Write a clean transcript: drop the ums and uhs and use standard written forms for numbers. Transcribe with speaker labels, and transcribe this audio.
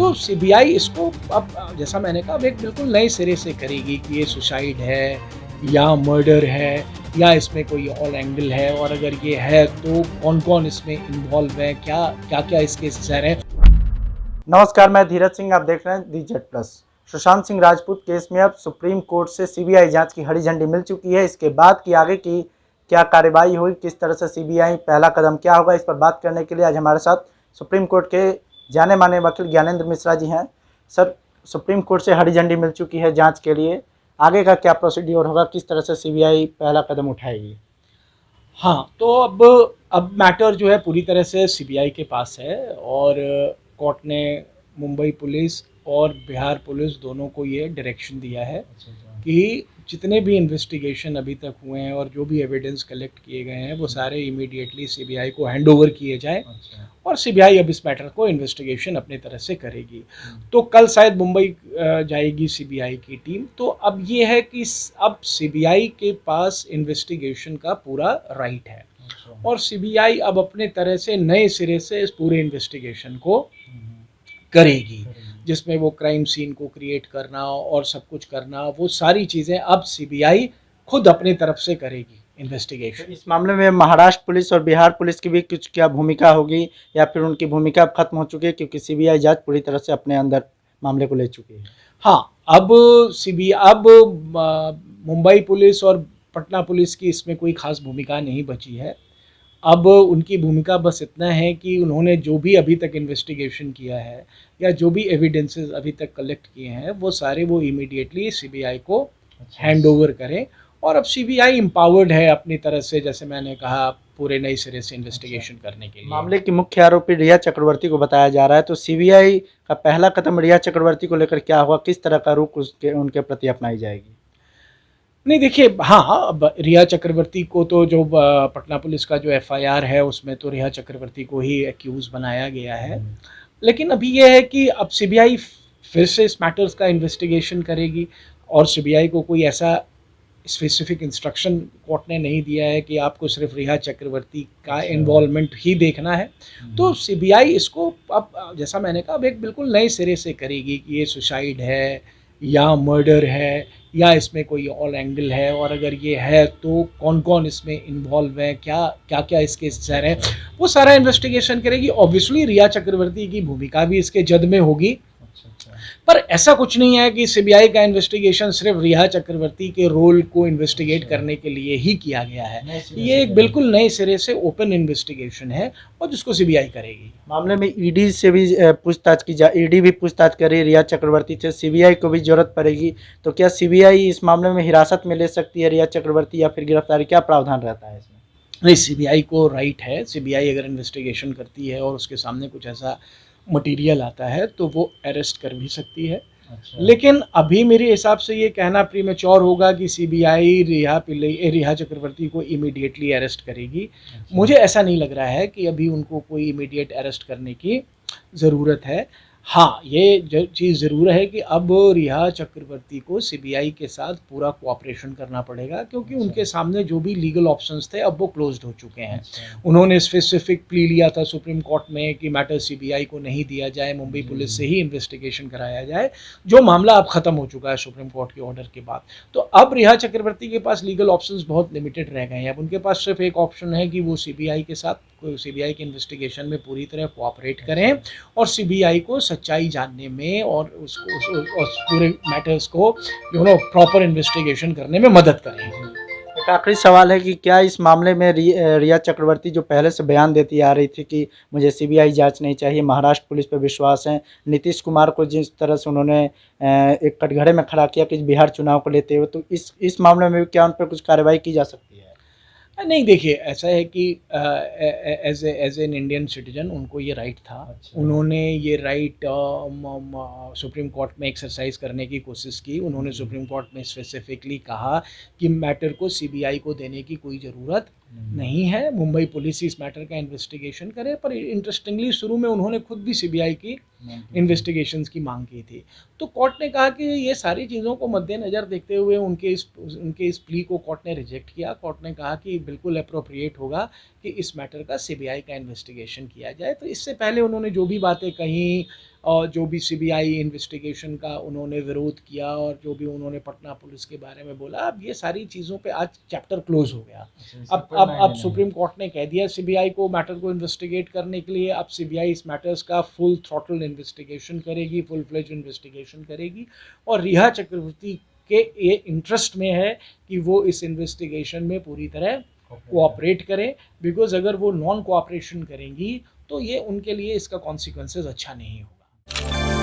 Speaker 1: तो सीबीआई इसको अब जैसा मैंने कहा अब एक बिल्कुल नए सिरे से करेगी कि ये सुसाइड है या मर्डर है या इसमें कोई और एंगल है, और अगर ये है तो कौन-कौन इसमें इन्वॉल्व है, क्या इसके सर हैं।
Speaker 2: नमस्कार, मैं धीरज सिंह। आप देख रहे हैं the Z plus. Sushant Singh Rajput case में अब सुप्रीम कोर्ट से सीबीआई जांच की हरी झंडी मिल चुकी है। इसके बाद की आगे की क्या कार्रवाई हुई, किस तरह से सीबीआई पहला कदम क्या होगा, इस पर बात करने के लिए आज हमारे साथ सुप्रीम कोर्ट के जाने माने वकील ज्ञानेंद्र मिश्रा जी हैं। सर, सुप्रीम कोर्ट से हरी झंडी मिल चुकी है जाँच के लिए, आगे का क्या प्रोसीड्योर होगा, किस तरह से सीबीआई पहला कदम उठाएगी?
Speaker 1: हाँ, तो अब मैटर जो है पूरी तरह से सीबीआई के पास है, और कोर्ट ने मुंबई पुलिस और बिहार पुलिस दोनों को ये डायरेक्शन दिया है कि जितने भी इन्वेस्टिगेशन अभी तक हुए हैं और जो भी एविडेंस कलेक्ट किए गए हैं वो सारे इमीडिएटली सीबीआई को हैंडओवर किए जाएं, और सीबीआई अब इस मैटर को इन्वेस्टिगेशन अपनी तरह से करेगी। तो कल शायद मुंबई जाएगी सीबीआई की टीम। तो अब ये है कि अब सीबीआई के पास इन्वेस्टिगेशन का पूरा राइट है, और सीबीआई अब अपने तरह से नए सिरे से इस पूरे इन्वेस्टिगेशन को करेगी, जिसमें वो क्राइम सीन को क्रिएट करना और सब कुछ करना, वो सारी चीज़ें अब सीबीआई खुद अपनी तरफ से करेगी इन्वेस्टिगेशन।
Speaker 2: इस मामले में महाराष्ट्र पुलिस और बिहार पुलिस की भी कुछ क्या भूमिका होगी, या फिर उनकी भूमिका खत्म हो चुकी है क्योंकि सीबीआई जांच पूरी तरह से अपने अंदर मामले को ले चुकी है?
Speaker 1: हाँ, अब मुंबई पुलिस और पटना पुलिस की इसमें कोई खास भूमिका नहीं बची है। अब उनकी भूमिका बस इतना है कि उन्होंने जो भी अभी तक इन्वेस्टिगेशन किया है या जो भी एविडेंसेस अभी तक कलेक्ट किए हैं वो सारे वो इमीडिएटली सीबीआई को हैंड ओवर करें, और अब सीबीआई एम्पावर्ड है अपनी तरह से, जैसे मैंने कहा, पूरे नए सिरे से इन्वेस्टिगेशन करने के लिए।
Speaker 2: मामले की मुख्य आरोपी रिया चक्रवर्ती को बताया जा रहा है, तो सीबीआई का पहला कदम रिया चक्रवर्ती को लेकर क्या होगा, किस तरह का रुख उनके प्रति अपनाई जाएगी?
Speaker 1: नहीं, देखिए, हाँ, अब रिया चक्रवर्ती को तो जो पटना पुलिस का जो एफआईआर है उसमें तो रिया चक्रवर्ती को ही एक्यूज बनाया गया है, लेकिन अभी ये है कि अब सीबीआई फिर से इस मैटर्स का इन्वेस्टिगेशन करेगी, और सीबीआई को कोई ऐसा स्पेसिफिक इंस्ट्रक्शन कोर्ट ने नहीं दिया है कि आपको सिर्फ रिया चक्रवर्ती का इन्वॉल्वमेंट ही देखना है। तो सीबीआई इसको अब जैसा मैंने कहा अब एक बिल्कुल नए सिरे से करेगी कि ये सुसाइड है या मर्डर है या इसमें कोई और एंगल है, और अगर ये है तो कौन-कौन इसमें इन्वॉल्व है, क्या इसके सर हैं, वो सारा इन्वेस्टिगेशन करेगी। ऑब्वियसली रिया चक्रवर्ती की भूमिका भी इसके जद में होगी, पर ऐसा कुछ नहीं है कि सीबीआई का इन्वेस्टिगेशन सिर्फ रिया चक्रवर्ती के रोल को इन्वेस्टिगेट करने के लिए ही किया गया है। ये एक बिल्कुल नए सिरे से ओपन इन्वेस्टिगेशन है, और जिसको सीबीआई करेगी।
Speaker 2: मामले में ईडी से भी पूछताछ की जा, ईडी भी पूछताछ कर रही है रिया चक्रवर्ती से, सीबीआई को भी जरूरत पड़ेगी, तो क्या सीबीआई इस मामले में हिरासत में ले सकती है रिया चक्रवर्ती, या फिर गिरफ्तारी, क्या प्रावधान रहता है इसमें?
Speaker 1: नहीं, सीबीआई को राइट है। सीबीआई अगर इन्वेस्टिगेशन करती है और उसके सामने कुछ ऐसा मटेरियल आता है तो वो अरेस्ट कर भी सकती है। लेकिन अभी मेरे हिसाब से ये कहना प्रीमेच्योर होगा कि सीबीआई रिया चक्रवर्ती को इमीडिएटली अरेस्ट करेगी। मुझे ऐसा नहीं लग रहा है कि अभी उनको कोई इमीडिएट अरेस्ट करने की ज़रूरत है। हाँ, ये चीज़ ज़रूर है कि अब रिया चक्रवर्ती को सीबीआई के साथ पूरा कोऑपरेशन करना पड़ेगा, क्योंकि उनके सामने जो भी लीगल ऑप्शंस थे अब वो क्लोज्ड हो चुके हैं। उन्होंने स्पेसिफिक प्ली लिया था सुप्रीम कोर्ट में कि मैटर सीबीआई को नहीं दिया जाए, मुंबई पुलिस से ही इन्वेस्टिगेशन कराया जाए, जो मामला अब ख़त्म हो चुका है सुप्रीम कोर्ट के ऑर्डर के बाद। तो अब रिया चक्रवर्ती के पास लीगल ऑप्शंस बहुत लिमिटेड रह गए हैं। अब उनके पास सिर्फ एक ऑप्शन है कि वो सीबीआई के साथ सीबीआई के इन्वेस्टिगेशन में पूरी तरह कोऑपरेट करें, और सीबीआई को सच्चाई जानने में और उस पूरे मैटर्स को प्रॉपर इन्वेस्टिगेशन करने में मदद करें।
Speaker 2: एक आखिरी सवाल है कि क्या इस मामले में रिया चक्रवर्ती जो पहले से बयान देती आ रही थी कि मुझे सीबीआई जांच नहीं चाहिए, महाराष्ट्र पुलिस पर विश्वास है, नीतीश कुमार को जिस तरह से उन्होंने एक कटघरे में खड़ा किया कि बिहार चुनाव को लेते हुए, तो इस मामले में क्या उन पर कुछ कार्रवाई की जा सकती है?
Speaker 1: नहीं, देखिए, ऐसा है कि एज एन इंडियन सिटीजन उनको ये राइट था। उन्होंने ये राइट सुप्रीम कोर्ट में एक्सरसाइज करने की कोशिश की। उन्होंने सुप्रीम कोर्ट में स्पेसिफिकली कहा कि मैटर को सीबीआई को देने की कोई ज़रूरत नहीं है, मुंबई पुलिस इस मैटर का इन्वेस्टिगेशन करे। पर इंटरेस्टिंगली शुरू में उन्होंने खुद भी सीबीआई की इन्वेस्टिगेशंस की मांग की थी। तो कोर्ट ने कहा कि ये सारी चीज़ों को मद्देनज़र देखते हुए उनके इस प्ली को कोर्ट ने रिजेक्ट किया। कोर्ट ने कहा कि बिल्कुल अप्रोप्रिएट होगा कि इस मैटर का सीबीआई का इन्वेस्टिगेशन किया जाए। तो इससे पहले उन्होंने जो भी बातें कहीं और जो भी सीबीआई इन्वेस्टिगेशन का उन्होंने विरोध किया और जो भी उन्होंने पटना पुलिस के बारे में बोला, अब ये सारी चीज़ों पे आज चैप्टर क्लोज हो गया। अब सुप्रीम कोर्ट ने कह दिया सीबीआई को मैटर को इन्वेस्टिगेट करने के लिए। अब सीबीआई इस मैटर्स का फुल थ्रॉटल इन्वेस्टिगेशन करेगी, फुल फ्लेज इन्वेस्टिगेशन करेगी, और रिया चक्रवर्ती के ये इंटरेस्ट में है कि वो इस इन्वेस्टिगेशन में पूरी तरह कोऑपरेट करें, बिकॉज अगर वो नॉन कोऑपरेशन करेंगी तो ये उनके लिए इसका कॉन्सिक्वेंसेस अच्छा नहीं होगा।